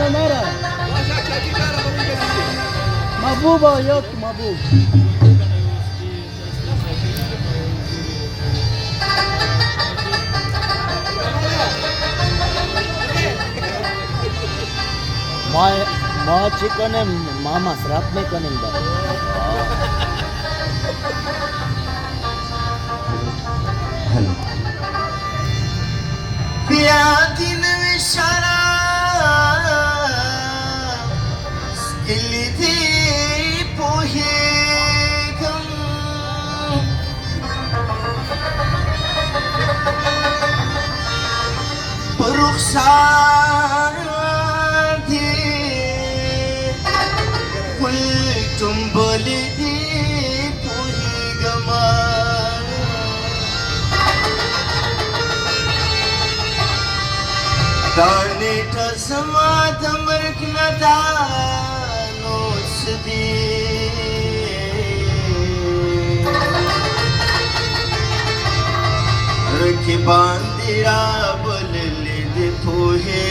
نرى مبوبة يوت مبوب ما چیکونه ما مصرف میکنیم داره بیادی نوی شراب سکلی دی پوهیدم برخصار دی قلتم بلی دی پوهیدم دانیټه زما د مرګ نه دا نو څه دي رقیبان دي رابللي دي پوهې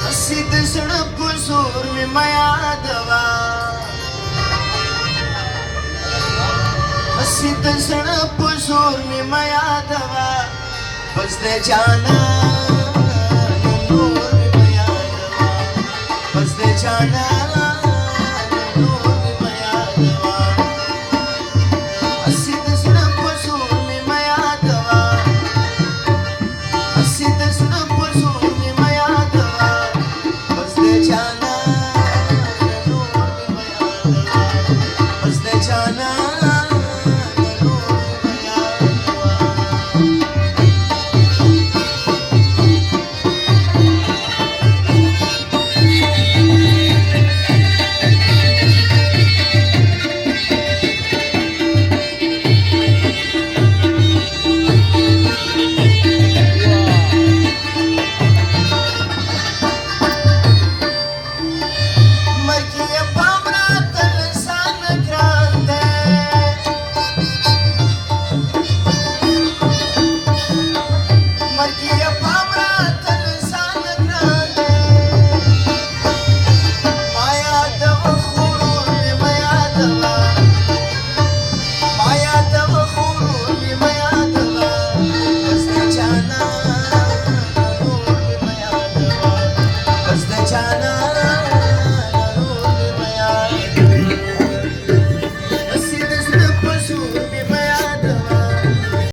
هسې د زړه په زور مې مه یادوه هسې د زړه په زور مې مه یادوه بس د جانان نور مې مه یادوه بس د جانان